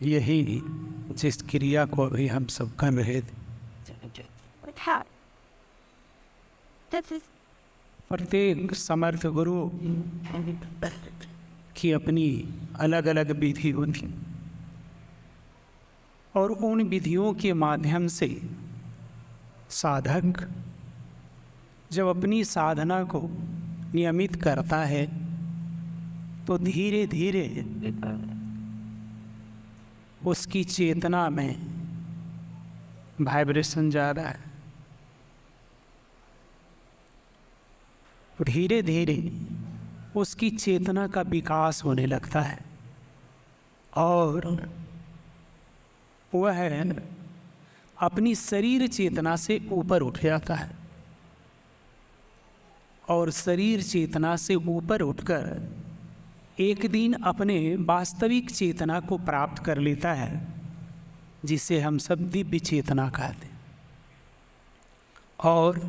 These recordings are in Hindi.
यही जिस क्रिया को अभी हम सब कर रहे थे, प्रत्येक समर्थ गुरु की अपनी अलग अलग विधि होती और उन विधियों के माध्यम से साधक जब अपनी साधना को नियमित करता है तो धीरे धीरे उसकी चेतना में वाइब्रेशन जा रहा है। धीरे धीरे उसकी चेतना का विकास होने लगता है और वह अपनी शरीर चेतना से ऊपर उठ जाता है और शरीर चेतना से ऊपर उठकर एक दिन अपने वास्तविक चेतना को प्राप्त कर लेता है, जिसे हम सब दिव्य चेतना कहते हैं। और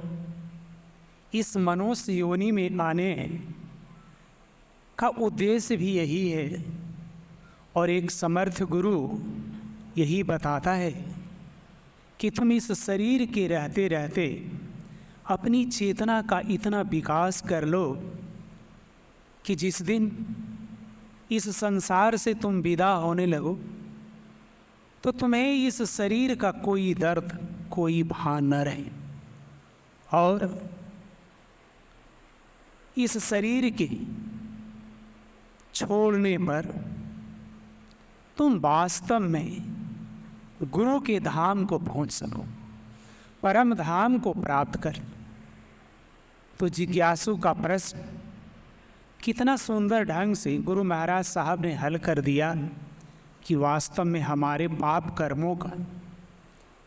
इस मनुष्य योनि में आने का उद्देश्य भी यही है और एक समर्थ गुरु यही बताता है कि तुम इस शरीर के रहते रहते अपनी चेतना का इतना विकास कर लो कि जिस दिन इस संसार से तुम विदा होने लगो तो तुम्हें इस शरीर का कोई दर्द, कोई भान न रहे और इस शरीर के छोड़ने पर तुम वास्तव में गुरु के धाम को पहुंच सको, परम धाम को प्राप्त कर। तो जिज्ञासु का प्रश्न कितना सुंदर ढंग से गुरु महाराज साहब ने हल कर दिया कि वास्तव में हमारे पाप कर्मों का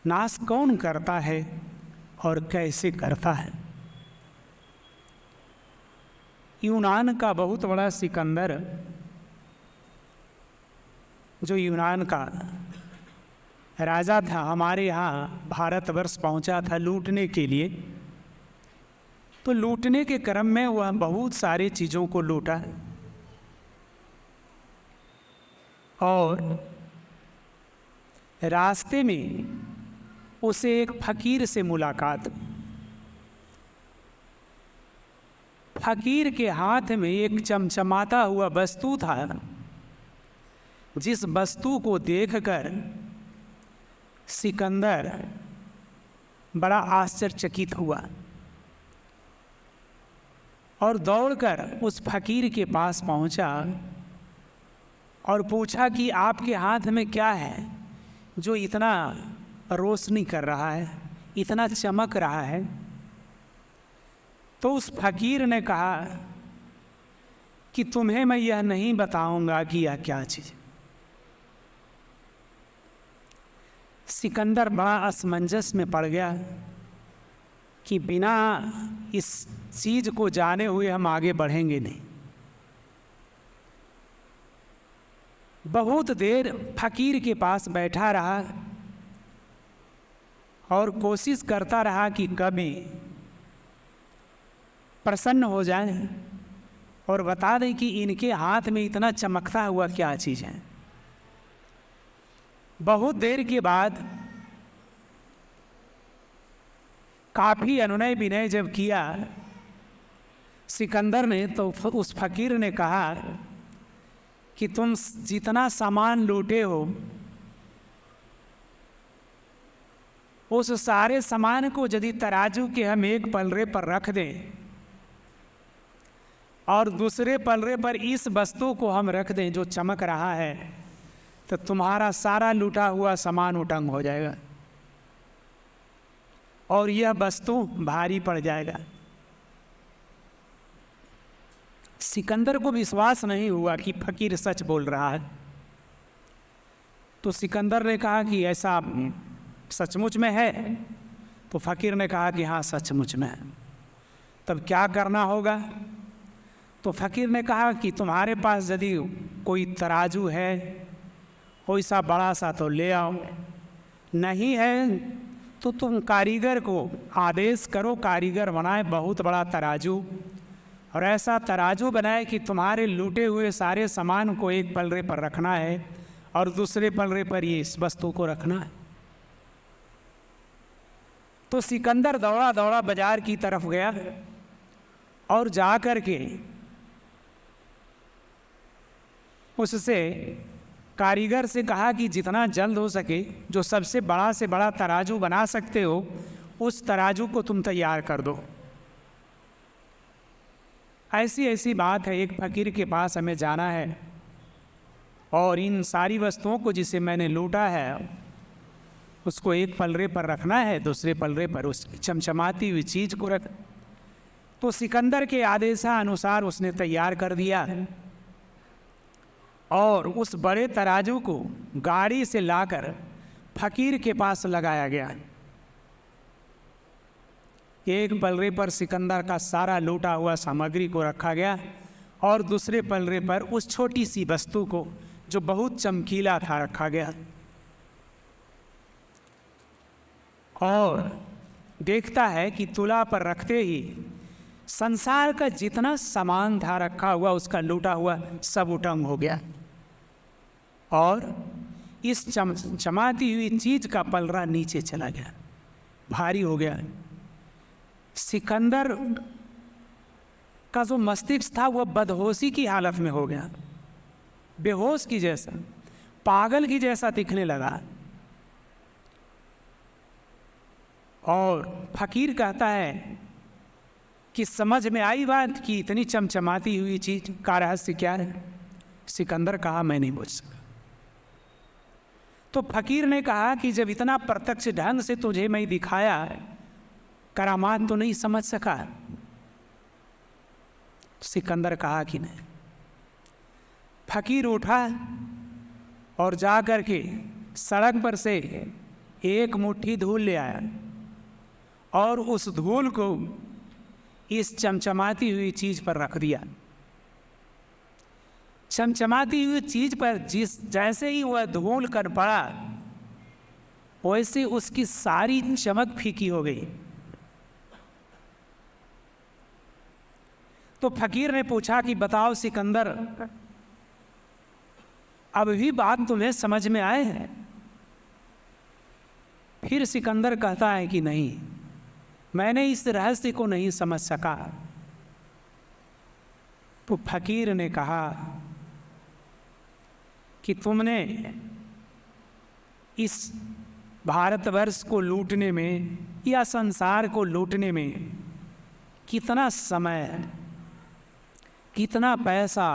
नाश कौन करता है और कैसे करता है। यूनान का बहुत बड़ा सिकंदर, जो यूनान का राजा था, हमारे यहाँ भारतवर्ष पहुँचा था लूटने के लिए। तो लूटने के क्रम में वह बहुत सारे चीज़ों को लूटा और रास्ते में उसे एक फकीर से मुलाकात। फकीर के हाथ में एक चमचमाता हुआ वस्तु था, जिस वस्तु को देखकर सिकंदर बड़ा आश्चर्यचकित हुआ और दौड़कर उस फकीर के पास पहुंचा और पूछा कि आपके हाथ में क्या है जो इतना रोशनी कर रहा है, इतना चमक रहा है। तो उस फकीर ने कहा कि तुम्हें मैं यह नहीं बताऊंगा कि यह क्या चीज़। सिकंदर बड़ा असमंजस में पड़ गया कि बिना इस चीज़ को जाने हुए हम आगे बढ़ेंगे नहीं। बहुत देर फकीर के पास बैठा रहा और कोशिश करता रहा कि कभी प्रसन्न हो जाए और बता दें कि इनके हाथ में इतना चमकता हुआ क्या चीज़ है। बहुत देर के बाद काफ़ी अनुनय विनय जब किया सिकंदर ने, तो उस फकीर ने कहा कि तुम जितना सामान लूटे हो उस सारे सामान को यदि तराजू के हम एक पलड़े पर रख दें और दूसरे पलड़े पर इस वस्तु को हम रख दें जो चमक रहा है, तो तुम्हारा सारा लूटा हुआ सामान उटंग हो जाएगा और यह वस्तु भारी पड़ जाएगा। सिकंदर को विश्वास नहीं हुआ कि फकीर सच बोल रहा है। तो सिकंदर ने कहा कि ऐसा सचमुच में है? तो फकीर ने कहा कि हाँ सचमुच में है। तब क्या करना होगा? तो फकीर ने कहा कि तुम्हारे पास यदि कोई तराजू है कोई सा बड़ा सा तो ले आओ, नहीं है तो तुम कारीगर को आदेश करो, कारीगर बनाए बहुत बड़ा तराजू और ऐसा तराजू बनाए कि तुम्हारे लूटे हुए सारे सामान को एक पलड़े पर रखना है और दूसरे पलड़े पर ये इस वस्तु को रखना है। तो सिकंदर दौड़ा दौड़ा बाजार की तरफ गया और जा कर के उससे कारीगर से कहा कि जितना जल्द हो सके जो सबसे बड़ा से बड़ा तराजू बना सकते हो उस तराजू को तुम तैयार कर दो। ऐसी ऐसी बात है, एक फकीर के पास हमें जाना है और इन सारी वस्तुओं को जिसे मैंने लूटा है उसको एक पलड़े पर रखना है, दूसरे पलड़े पर उस चमचमाती हुई चीज़ को रख। तो सिकंदर के आदेशानुसार उसने तैयार कर दिया और उस बड़े तराजू को गाड़ी से लाकर फकीर के पास लगाया गया। एक पलड़े पर सिकंदर का सारा लूटा हुआ सामग्री को रखा गया और दूसरे पलड़े पर उस छोटी सी वस्तु को जो बहुत चमकीला था रखा गया। और देखता है कि तुला पर रखते ही संसार का जितना सामान था रखा हुआ उसका लूटा हुआ सब उटंग हो गया और इस चमाती हुई चीज का पलड़ा नीचे चला गया, भारी हो गया। सिकंदर का जो मस्तिष्क था वह बदहोशी की हालत में हो गया, बेहोश की जैसा, पागल की जैसा दिखने लगा। और फकीर कहता है कि समझ में आई बात कि इतनी चमचमाती हुई चीज का रहस्य क्या है। सिकंदर कहा मैं नहीं बुझ सका। तो फकीर ने कहा कि जब इतना प्रत्यक्ष ढंग से तुझे मैं दिखाया, करामात तो नहीं समझ सका। सिकंदर कहा कि नहीं। फकीर उठा और जा कर के सड़क पर से एक मुट्ठी धूल ले आया और उस धूल को इस चमचमाती हुई चीज पर रख दिया। चमचमाती हुई चीज पर जैसे ही वह धूल कर पड़ा वैसे उसकी सारी चमक फीकी हो गई। तो फकीर ने पूछा कि बताओ सिकंदर, अब भी बात तुम्हें समझ में आए है? फिर सिकंदर कहता है कि नहीं, मैंने इस रहस्य को नहीं समझ सका। तो फकीर ने कहा कि तुमने इस भारतवर्ष को लूटने में या संसार को लूटने में कितना समय, कितना पैसा,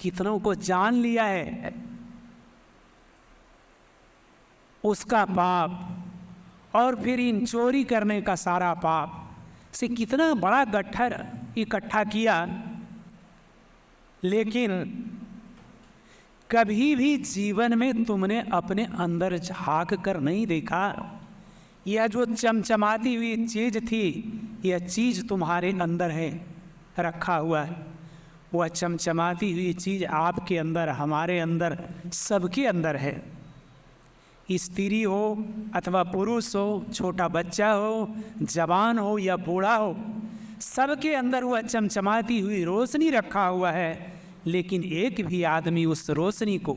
कितनों को जान लिया है, उसका पाप और फिर इन चोरी करने का सारा पाप से कितना बड़ा गट्ठर इकट्ठा किया, लेकिन कभी भी जीवन में तुमने अपने अंदर झांक कर नहीं देखा। यह जो चमचमाती हुई चीज थी, यह चीज तुम्हारे अंदर है, रखा हुआ है। वह चमचमाती हुई चीज आपके अंदर, हमारे अंदर, सबके अंदर है। स्त्री हो अथवा पुरुष हो, छोटा बच्चा हो, जवान हो या बूढ़ा हो, सबके अंदर वह चमचमाती हुई रोशनी रखा हुआ है। लेकिन एक भी आदमी उस रोशनी को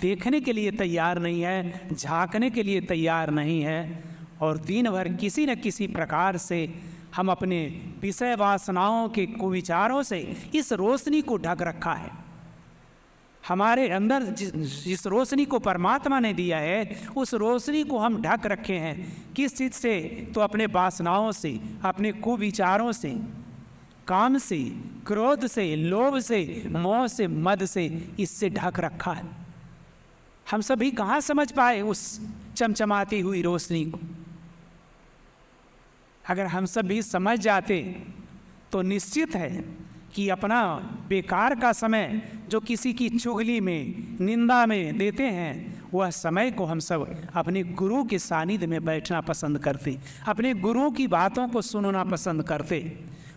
देखने के लिए तैयार नहीं है, झांकने के लिए तैयार नहीं है। और दिन भर किसी न किसी प्रकार से हम अपने विषय वासनाओं के कुविचारों से इस रोशनी को ढक रखा है। हमारे अंदर जिस रोशनी को परमात्मा ने दिया है, उस रोशनी को हम ढक रखे हैं। किस चीज़ से? तो अपने वासनाओं से, अपने कुविचारों से, काम से, क्रोध से, लोभ से, मोह से, मद से, इससे ढक रखा है। हम सभी कहाँ समझ पाए उस चमचमाती हुई रोशनी को? अगर हम सभी समझ जाते तो निश्चित है कि अपना बेकार का समय जो किसी की चुगली में, निंदा में देते हैं, वह समय को हम सब अपने गुरु के सानिध्य में बैठना पसंद करते, अपने गुरु की बातों को सुनना पसंद करते,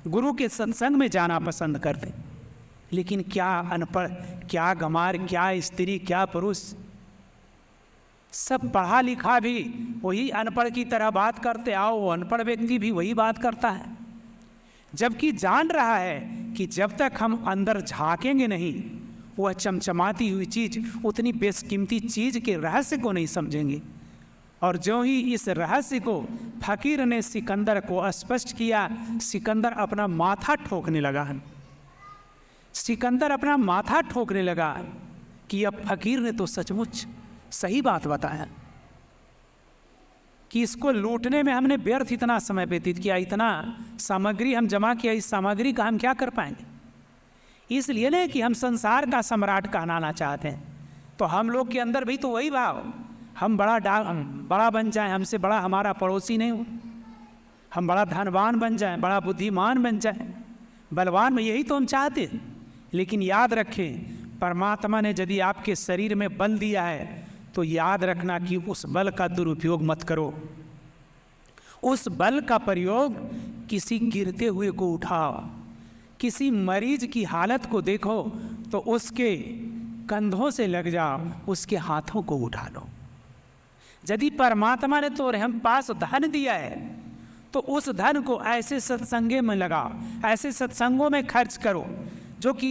गुरु के सत्संग में जाना पसंद करते। लेकिन क्या अनपढ़, क्या गंवार, क्या स्त्री, क्या पुरुष, सब पढ़ा लिखा भी वही अनपढ़ की तरह बात करते। आओ, वो अनपढ़ व्यक्ति भी वही बात करता है, जबकि जान रहा है कि जब तक हम अंदर झांकेंगे नहीं, वह चमचमाती हुई चीज़, उतनी बेशकीमती चीज़ के रहस्य को नहीं समझेंगे। और जो ही इस रहस्य को फकीर ने सिकंदर को स्पष्ट किया, सिकंदर अपना माथा ठोकने लगा। सिकंदर अपना माथा ठोकने लगा कि अब फकीर ने तो सचमुच सही बात बताया कि इसको लूटने में हमने व्यर्थ इतना समय व्यतीत किया, इतना सामग्री हम जमा किया, इस सामग्री का हम क्या कर पाएंगे। इसलिए नहीं कि हम संसार का सम्राट कहलाना चाहते हैं, तो हम लोग के अंदर भी तो वही भाव, हम बड़ा बन जाएं, हमसे बड़ा हमारा पड़ोसी नहीं हो, हम बड़ा धनवान बन जाएं, बड़ा बुद्धिमान बन जाएं, बलवान में, यही तो हम चाहते हैं। लेकिन याद रखें, परमात्मा ने यदि आपके शरीर में बल दिया है तो याद रखना कि उस बल का दुरुपयोग मत करो। उस बल का प्रयोग किसी गिरते हुए को उठाओ, किसी मरीज की हालत को देखो तो उसके कंधों से लग जाओ, उसके हाथों को उठा लो। यदि परमात्मा ने तो हम पास धन दिया है तो उस धन को ऐसे सत्संगे में लगाओ, ऐसे सत्संगों में खर्च करो जो कि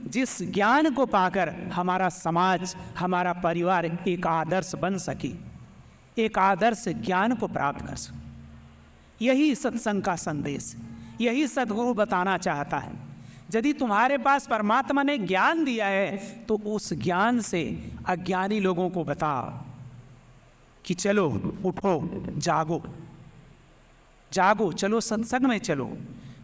जिस ज्ञान को पाकर हमारा समाज, हमारा परिवार एक आदर्श बन सके, एक आदर्श ज्ञान को प्राप्त कर सके। यही सत्संग का संदेश, यही सद्गुरु बताना चाहता है। यदि तुम्हारे पास परमात्मा ने ज्ञान दिया है तो उस ज्ञान से अज्ञानी लोगों को बताओ कि चलो उठो, जागो जागो, चलो सत्संग में चलो,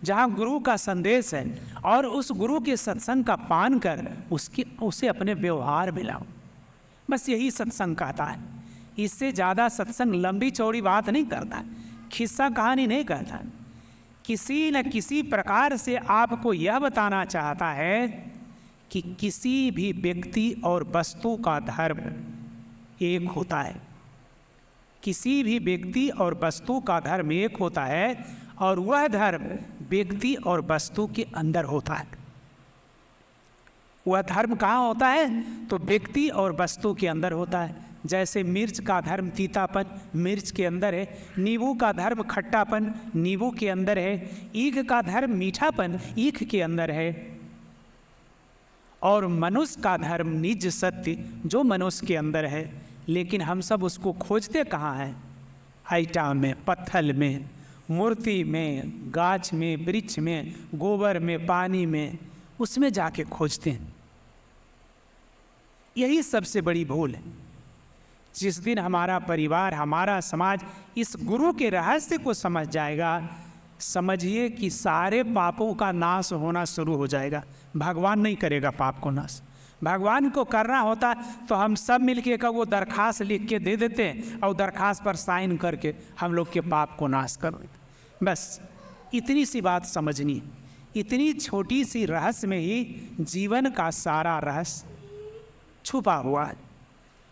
जहाँ गुरु का संदेश है, और उस गुरु के सत्संग का पान कर उसे अपने व्यवहार में लाओ। बस यही सत्संग कहता है। इससे ज़्यादा सत्संग लंबी चौड़ी बात नहीं करता, खिस्सा कहानी नहीं करता। किसी न किसी प्रकार से आपको यह बताना चाहता है कि किसी भी व्यक्ति और वस्तु का धर्म एक होता है। किसी भी व्यक्ति और वस्तु का धर्म एक होता है, और वह धर्म व्यक्ति और वस्तु के अंदर होता है। वह धर्म कहाँ होता है? तो व्यक्ति और वस्तु के अंदर होता है। जैसे मिर्च का धर्म तीतापन मिर्च के अंदर है, नींबू का धर्म खट्टापन नींबू के अंदर है, ईख का धर्म मीठापन ईख के अंदर है, और मनुष्य का धर्म निज सत्य जो मनुष्य के अंदर है। लेकिन हम सब उसको खोजते कहाँ हैं? आइटा में, पत्थर में, मूर्ति में, गाछ में, वृक्ष में, गोबर में, पानी में, उसमें जाके खोजते हैं। यही सबसे बड़ी भूल है। जिस दिन हमारा परिवार, हमारा समाज इस गुरु के रहस्य को समझ जाएगा, समझिए कि सारे पापों का नाश होना शुरू हो जाएगा। भगवान नहीं करेगा पाप को नाश। भगवान को करना होता तो हम सब मिलके का वो दरखास्त लिख के दे देते हैं और दरखास्त पर साइन करके हम लोग के पाप को नाश कर देते। बस इतनी सी बात समझनी है। इतनी छोटी सी रहस्य में ही जीवन का सारा रहस्य छुपा हुआ है।